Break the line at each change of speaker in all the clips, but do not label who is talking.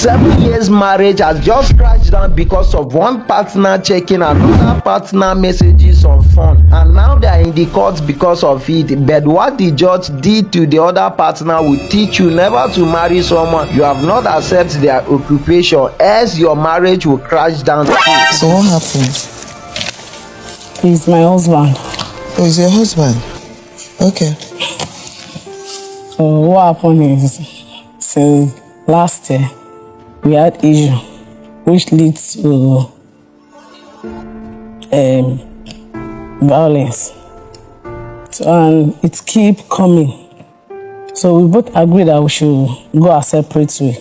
7 years marriage has just crashed down because of one partner checking another partner messages on phone, and now they are in the court because of it. But what the judge did to the other partner will teach you never to marry someone you have not accepted their occupation, else your marriage will crash down too.
So what happened?
He's my husband.
Oh, he's your husband? Okay.
So what happened is, since last year, we had issue, which leads to violence. So, and it keep coming. So we both agreed that we should go our separate way.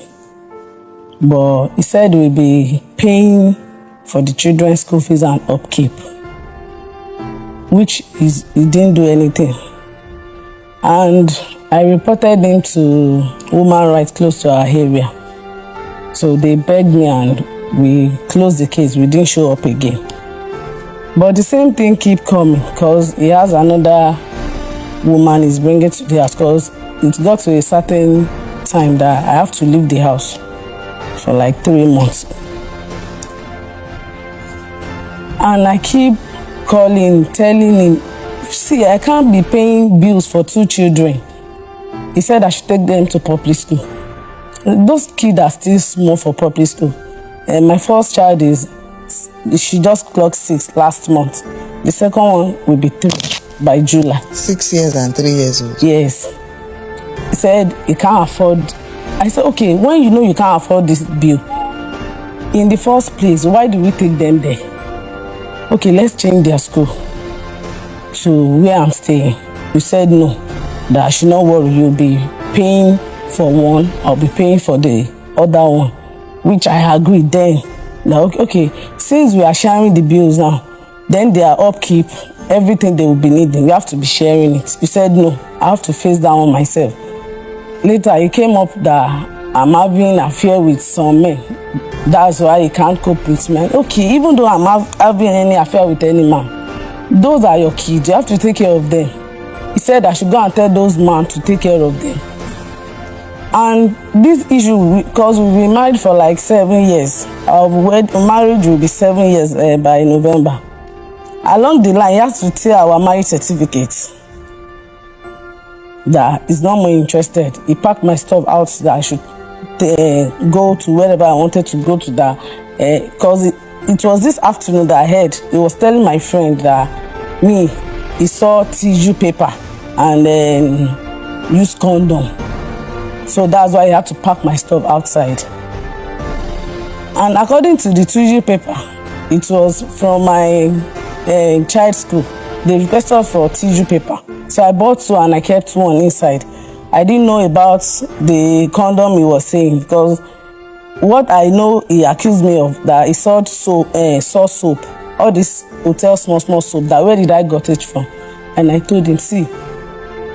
But he said we'll be paying for the children's school fees and upkeep, which he didn't do anything. And I reported him to Women Rights close to our area. So they begged me and we closed the case. We didn't show up again. But the same thing keep coming because he has another woman he's bringing to the house, because it got to a certain time that I have to leave the house for like 3 months. And I keep calling, telling him, see, I can't be paying bills for 2 children. He said I should take them to public school. Those kids are still small for public school. My first child she just clocked 6 last month. The second one will be 3 by July.
6 years and 3 years old?
Yes. He said he can't afford. I said, okay, when you know you can't afford this bill, in the first place, why do we take them there? Okay, let's change their school to where I'm staying. You said no, that I should not worry, you'll be paying for one, I'll be paying for the other one, which I agreed then. Now, okay, since we are sharing the bills now, then their upkeep, everything they will be needing, we have to be sharing it. You said no, I have to face that one myself. Later, it came up that I'm having an affair with some men. That's why he can't cope with men. Okay, even though I'm having any affair with any man, those are your kids, you have to take care of them. He said I should go and tell those men to take care of them. And this issue, because we've been married for like 7 years, our marriage will be 7 years by November. Along the line, he has to tell our marriage certificate that he's not more interested. He packed my stuff out that I should go to wherever I wanted to go to, that because it was this afternoon that I heard he was telling my friend that he saw tissue paper and used condom. So that's why I had to pack my stuff outside. And according to the tissue paper, it was from my child's school. They requested for tissue paper. So I bought 2 and I kept 1 inside. I didn't know about the condom he was saying, because what I know he accused me of, that he saw soap, all this hotel small soap, that where did I got it from? And I told him, see,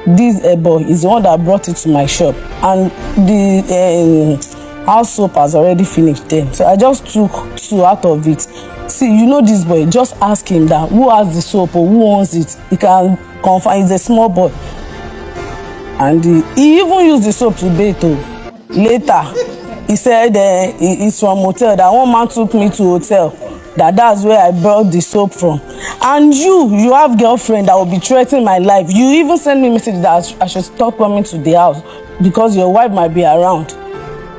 this boy is the one that brought it to my shop, and the house soap has already finished then. So I just took 2 out of it. See, you know this boy, just ask him that who has the soap or who wants it. He can confirm, he's a small boy. And he even used the soap to bathe. Later, he said he's from hotel, that one man took me to hotel, that's where I brought the soap from. And you have girlfriend that will be threatening my life. You even send me a message that I should stop coming to the house because your wife might be around.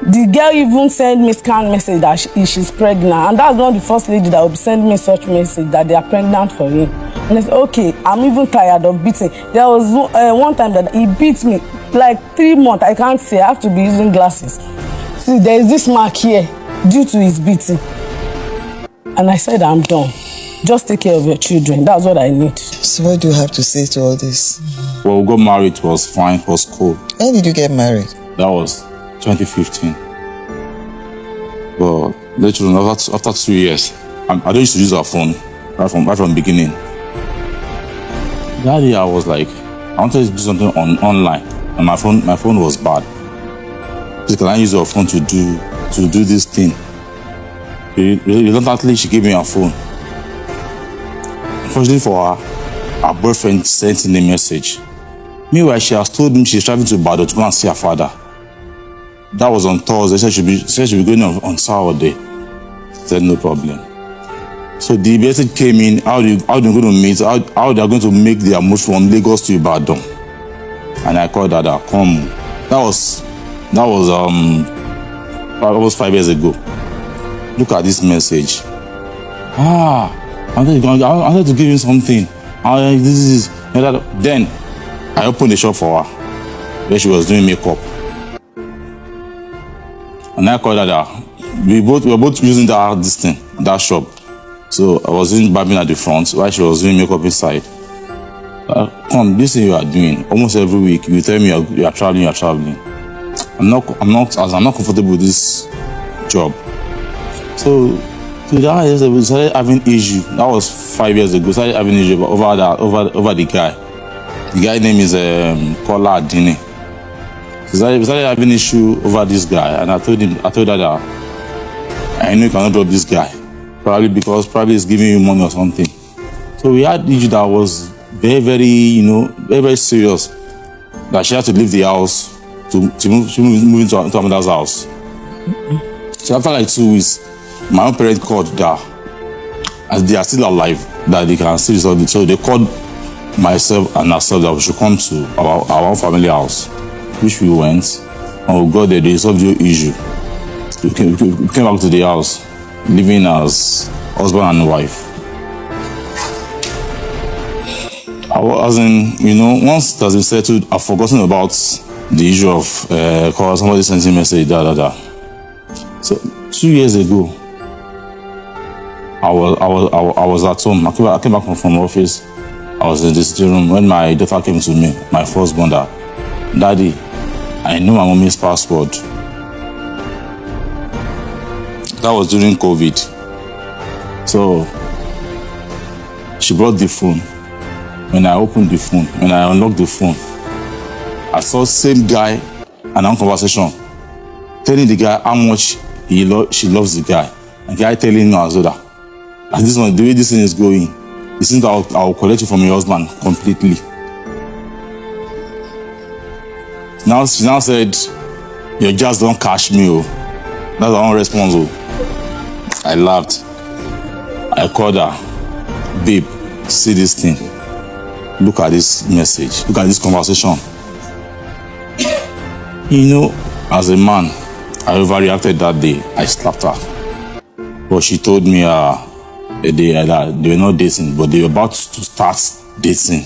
The girl even sent me scanned message that she's pregnant, and that's not the first lady that will be sending me such message that they are pregnant for him. And I said, okay, I'm even tired of beating. There was one time that he beat me like 3 months. I can't see, I have to be using glasses. See, there is this mark here due to his beating. And I said, I'm done. Just take care of your children. That's what I need.
So what do you have to say to all this?
Well, we got married, it was fine, it was cool.
When did you get married?
That was 2015. But later on, after 2 years, I don't used to use our phone right from the beginning. That day I was like, I wanted to do something online, and my phone was bad. So can I use your phone to do this thing? Reluctantly, she gave me her phone. Unfortunately for her boyfriend sent in a message. Meanwhile, she has told me she's traveling to Bado to go and see her father. That was on Thursday. Said she'll be going on Saturday. Said no problem. So the message came in, how they're going to meet, how they're going to make their move from Lagos to Ibadan. And I called Dada, come. That was almost 5 years ago. Look at this message. I wanted to give him something. Then I opened the shop for her where she was doing makeup. And I called Dada. We were both using that shop. So I was in barbing at the front while she was doing makeup inside. Come, this thing you are doing almost every week. You tell me you are traveling. I'm not comfortable with this job. So that we started having issue. That was 5 years ago. We started having issue over the guy. The guy name is Kola Adini. So we started having issue over this guy, and I told her that I know you cannot drop this guy. Probably he's giving you money or something. So we had issue that was very, very serious. That she had to leave the house to move into another's house. So after like 2 weeks, my own parents called that as they are still alive, that they can still resolve it. So they called myself and herself that we should come to our own family house, which we went, and we got there. They resolved the issue. We came back to the house, living as husband and wife. Once it has been settled, I've forgotten about the issue of somebody sent a message, So 2 years ago, I was at home. I came back from office. I was in the sitting room when my daughter came to me, my firstborn, Daddy, I know my mommy's password. That was during COVID. So she brought the phone. When I opened the phone, when I unlocked the phone, I saw same guy and our conversation, telling the guy how much she loves the guy. And the guy telling him as well that, and this one, the way this thing is going, it seems that I will collect you from your husband completely. She now said, you just don't cash me. Oh. That's her own response. Oh. I laughed. I called her, babe, see this thing. Look at this message. Look at this conversation. As a man, I overreacted that day. I slapped her. But she told me they were not dating, but they were about to start dating.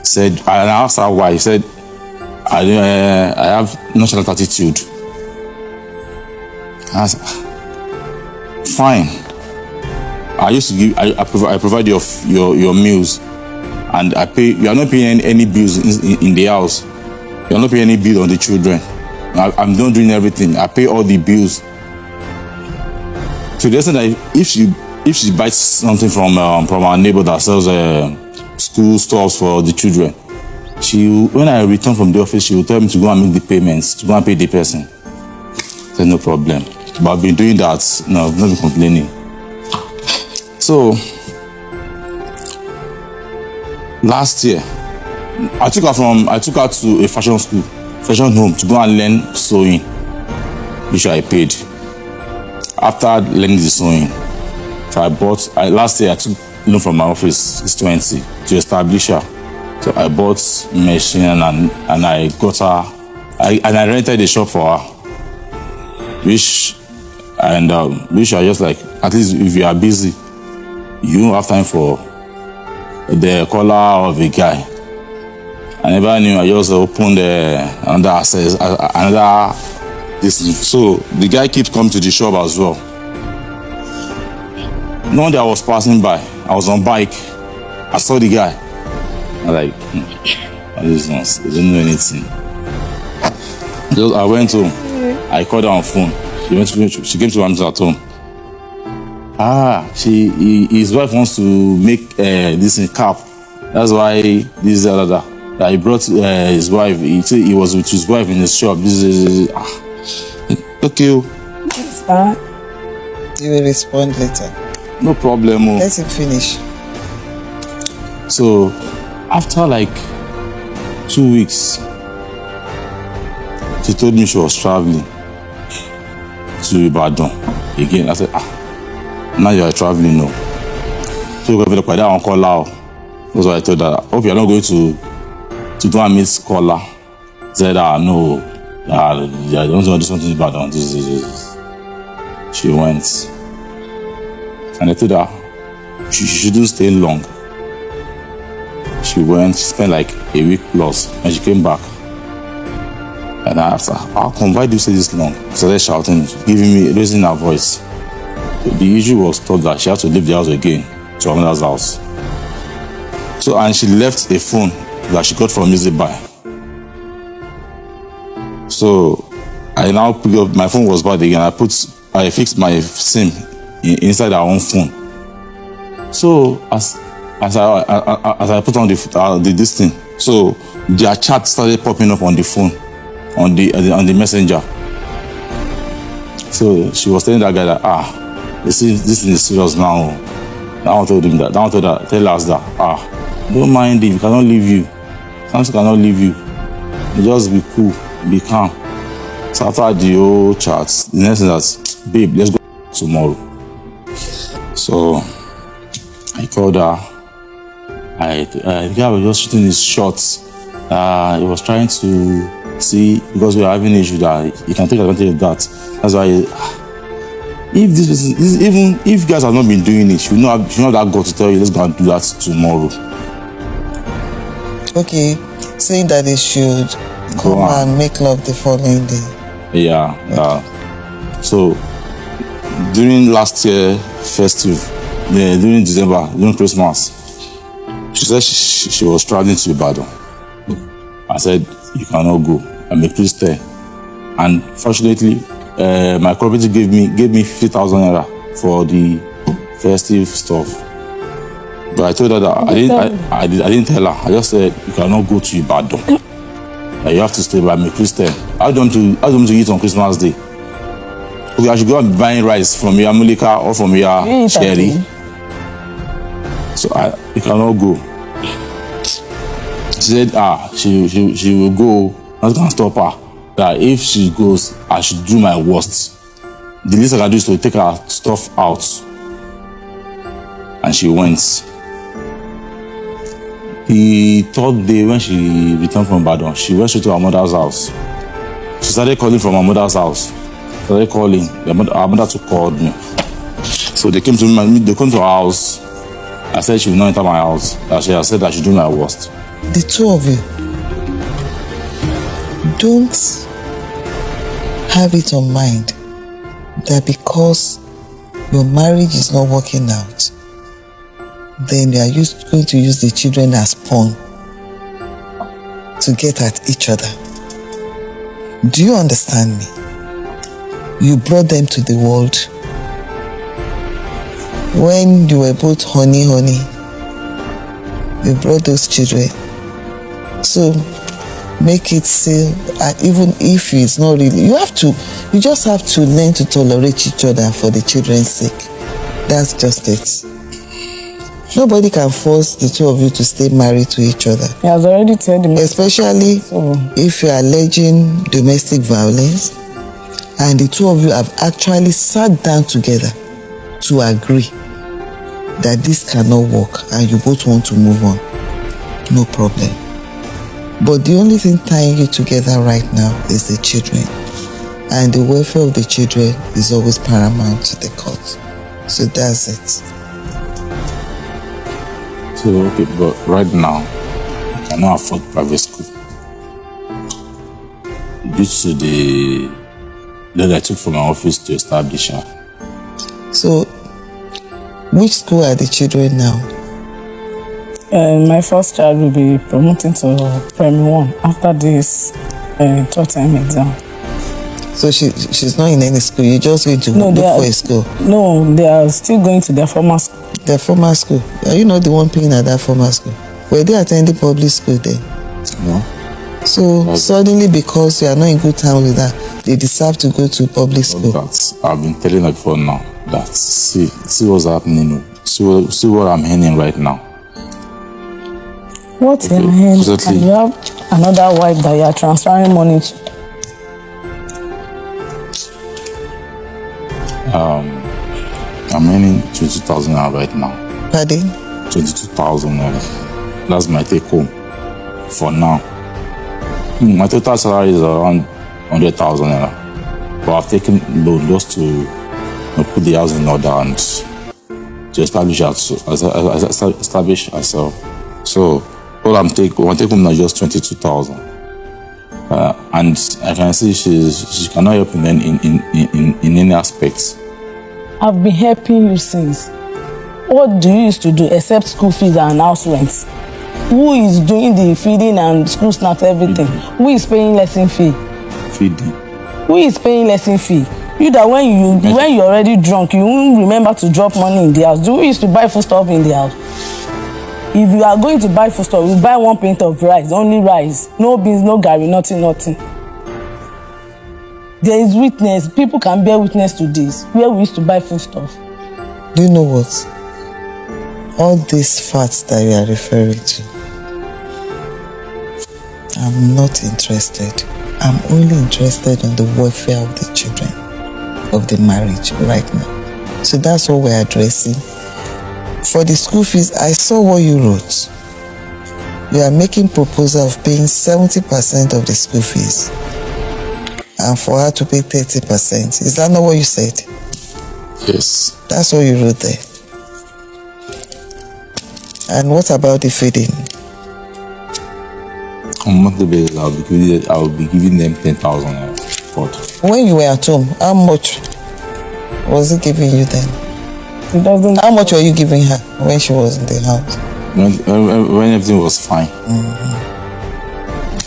Said, I asked her why. She said, I have nonchalant attitude. I said, fine. I used to give. I provide your meals, and I pay. You are not paying any bills in the house. You are not paying any bill on the children. I'm not doing everything. I pay all the bills. So there's that if she buys something from our neighbor that sells school stuff for the children, when I return from the office, she will tell me to go and make the payments, to go and pay the person. There's no problem. But I've been doing that. No, I've not been complaining. So last year, I took her to a fashion home to go and learn sewing, which I paid. After learning the sewing, so last year I took loan from my office, it's 20, to establish her. So I bought machine and I got her, and I rented a shop for her, which I just like, at least if you are busy, you don't have time for the color of a guy. I never knew. I just opened another access, another this. So the guy keeps coming to the shop as well. One day I was passing by. I was on bike. I saw the guy. I'm like, this nonsense. They don't know anything. So I went home. I called her on phone. She came to answer at home. His wife wants to make this in cap. That's why this other. That he brought his wife. He said he was with his wife in his shop. Okay.
You will respond later.
No problem.
Let him finish.
So after like 2 weeks, she told me she was traveling to Ibadan again. I said, now you are traveling, no. So we got that on call. That's why I told her, hope you are not going to go and meet scholar. Said, no, I don't want to do something about this. She went. And I told her, she shouldn't stay long. She went, she spent like a week plus, and she came back. And I asked her, how come, why do you stay this long? She started shouting, raising her voice. The issue was told that she had to leave the house again to another's house. So, and she left a phone that she got from Easy Buy. So, I now picked up, my phone was bad again. I fixed my SIM inside her own phone. So, as I put on this thing, so their chat started popping up on the phone, on the messenger. So she was telling that guy that, you see, this thing is serious now. That one told him that. That one told her, tell us that, don't mind him, he cannot leave you. Samson cannot leave you. You just be cool, be calm. So after the whole chat, the next thing is, babe, let's go tomorrow. So I called her. The guy was just shooting his shots. He was trying to see, because we are having an issue, that he can take advantage of that. That's why, if this person, even if guys have not been doing it, you know that God to tell you, let's go and do that tomorrow.
Okay, saying that they should come and make love the following day.
Yeah. So during last year festive, during December, during Christmas, she said she was traveling to Ibadan. I said, you cannot go. I may please stay. And fortunately, my cooperative gave me 50,000 naira for the festive stuff. But I told her that I didn't tell her. I just said, you cannot go to Ibadan. You have to stay, but I may please stay. I don't want to eat on Christmas Day. Okay, I should go and buy rice from your Mulika or from your Sherry. So you cannot go. She said, she will go. I can't stop her. That if she goes, I should do my worst. The least I can do is to take her stuff out. And she went. The third day when she returned from Ibadan, she went straight to her mother's house. She started calling from her mother's house. Her mother too called me. So they came to me, they came to her house. I said she will not enter my house. She had said I should do my worst.
The two of you, don't have it on mind that because your marriage is not working out, then they are going to use the children as pawn to get at each other. Do you understand me? You brought them to the world. When you were both honey, you brought those children. So make it still, even if it's not really, you just have to learn to tolerate each other for the children's sake. That's just it. Nobody can force the two of you to stay married to each other.
He has already told me.
Especially if you are alleging domestic violence and the two of you have actually sat down together to agree that this cannot work and you both want to move on. No problem. But the only thing tying you together right now is the children. And the welfare of the children is always paramount to the court. So that's it.
So, okay, but right now, I cannot afford private school. Due to the loan I took from my office to establish her.
So, which school are the children now?
My first child will be promoting to primary 1 after this third time exam.
So she's not in any school. You're just going to look for a school.
No, they are still going to their former school.
Their former school. Are you not the one paying at that former school? Were they attending public school then?
No.
So suddenly, because you are not in good time with that, they deserve to go to public school.
I've been telling her before now. That see what's happening. See what I'm earning right now.
What in hand? And you have another wife that you are transferring money to.
I'm earning 22,000 right now.
Pardon?
22,000. That's my take home for now. My total salary is around 100,000 naira. But I've taken loan just to put the house in order and to establish ourselves. So all I'm take home now is just 22,000. And I can see she cannot help in any aspects.
I've been helping you since. What do you used to do except school fees and house rent? Who is doing the feeding and school snacks, everything? Who is paying lesson fee?
Feeding.
Who is paying lesson fee? You that when you're already drunk, you won't remember to drop money in the house. Do we used to buy food stuff in the house? If you are going to buy food stuff, you buy 1 pint of rice, only rice. No beans, no garri, nothing. There is witness. People can bear witness to this. Where we used to buy food stuff.
Do you know what? All these facts that you are referring to, I'm not interested. I'm only interested in the welfare of the children, of the marriage right now. So that's what we're addressing. For the school fees, I saw what you wrote. You are making proposal of paying 70% of the school fees and for her to pay 30%. Is that not what you said?
Yes.
That's what you wrote there. And what about the feeding?
On monthly basis, I'll be giving them 10,000 naira.
When you were at home, how much was he giving you then?
It doesn't.
How much were you giving her when she was in the house?
When everything was fine.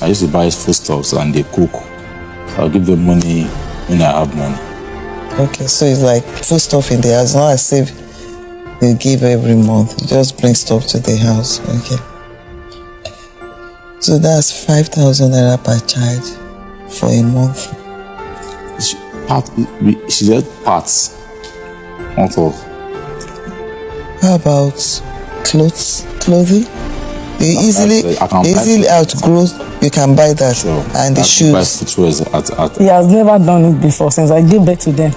I used to buy foodstuffs and they cook. So I'll give them money when I have money.
Okay, so it's like food stuff in the house, not as if you give every month. You just bring stuff to the house. Okay. So that's 5,000 naira per child for a month.
She said parts. Not all.
How about clothing? You easily outgrow. You can buy that.
Sure.
And the shoes.
Buy footwear
He has never done it before since I gave birth to them.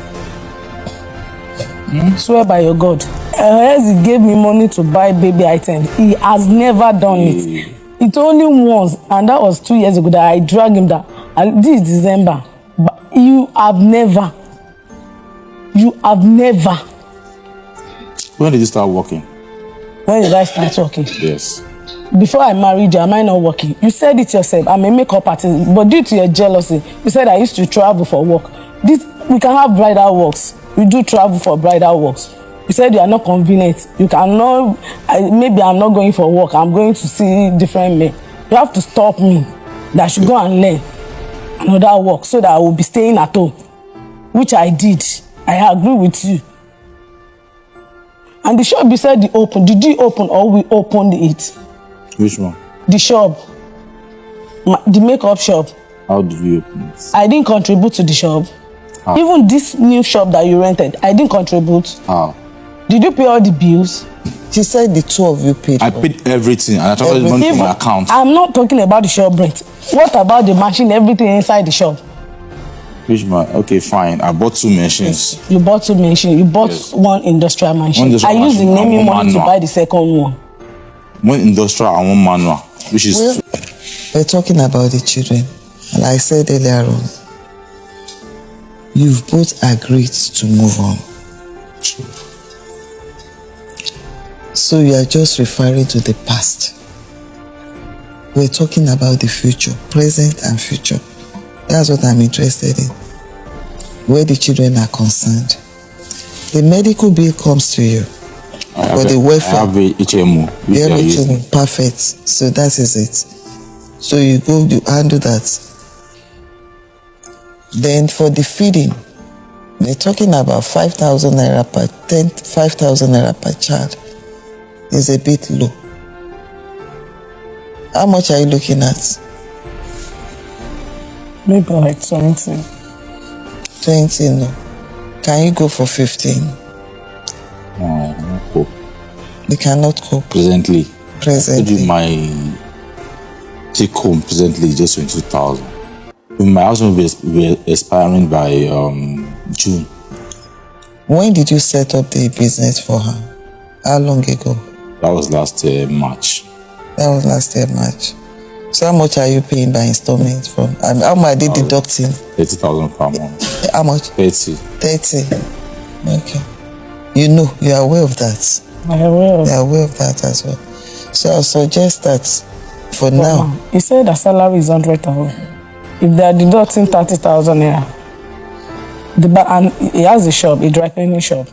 Swear by your God. Else he gave me money to buy baby items. He has never done it. It only once, and that was 2 years ago that I dragged him down. And this is December. But you have never.
When did you start working?
When did I start working?
Yes.
Before I married you, am I not working? You said it yourself. I'm a makeup artist, but due to your jealousy, you said I used to travel for work. We can have bridal works. You do travel for bridal works. You said you are not convenient. You cannot. Maybe I'm not going for work. I'm going to see different men. You have to stop me. That I should go and learn another work so that I will be staying at home, which I did. I agree with you. And the shop you said you opened. Did you open or we opened it?
Which one?
The shop. The makeup shop.
How did we open it?
I didn't contribute to the shop.
How?
Even this new shop that you rented, I didn't contribute.
How?
Did you pay all the bills?
She said the two of you paid.
I paid everything and I transferred the money to my account.
I'm not talking about the shop rent. What about the machine, everything inside the shop?
Which man? Okay, fine. I bought 2 machines.
You bought 2 machines. You bought
Yes.
one industrial machine.
One industrial
I used the
machine and
naming
one
money to
manual.
buy the second one.
One industrial and one manual, which is
Well, we're talking about the children. And I said earlier on, you've both agreed to move on. So you are just referring to the past. We're talking about the future, present and future. That's what I'm interested in. Where the children are concerned. The medical bill comes to you. For the welfare.
I have a HMO. which I use.
Everything perfect. So that is it. So you go, you handle that. Then for the feeding, they're talking about 5,000 naira per 5,000 naira per child. Is a bit low. How much are you looking at?
Maybe like 20.
20, no. Can you go for 15?
No, not cope.
You cannot cope
Presently. I told you
presently.
my take home presently is just 22,000. My house will be expiring by June.
When did you set up the business for her? How long ago?
That was last year, March.
That was last year, March. So how much are you paying by installment from? And how much are they deducting?
30,000 per month.
How much?
30.
30. Okay. You know, you are aware of that.
I am aware of.
You are aware of that as well. So I suggest that for now.
He said the salary is 100,000. If they are deducting 30,000 naira, and he has a shop, a dry cleaning shop.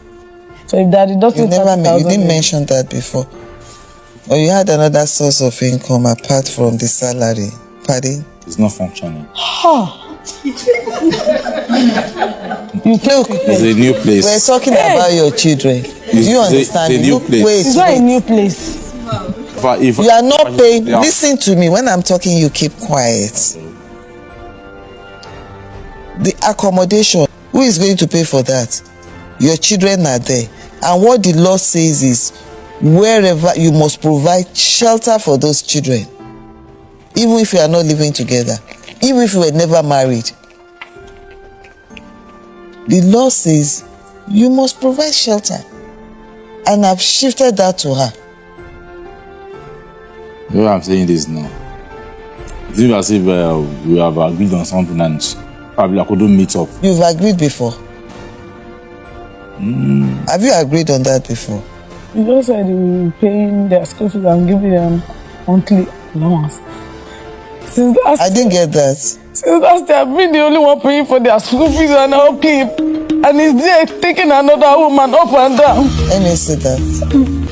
So if they are deducting
You didn't
30,000,
mention that before. Or you had another source of income apart from the salary. Pardon?
It's not functioning.
Look,
It's a new place.
we're talking about your children. Do you understand?
it's a new
Look,
place.
wait,
it's not a
wait.
new place.
If
You are not paying.
Yeah.
Listen to me. When I'm talking, you keep quiet. The accommodation, who is going to pay for that? Your children are there. And what the law says is, wherever you must provide shelter for those children. Even if you are not living together. Even if you were never married. The law says, you must provide shelter. And I've shifted that to her.
The way I'm saying this now, it seems as if we have agreed on something and probably I couldn't meet up.
You've agreed before. Have you agreed on that before?
You just said you will be paying their school fees and giving them monthly allowance. Since last,
I didn't get that.
since last year, I've been the only one paying for their school fees and upkeep. And he's there taking another woman up and down.
Let me see that.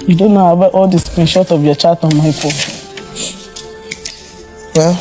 You don't know about all the screenshot of your chat on my phone.
Well,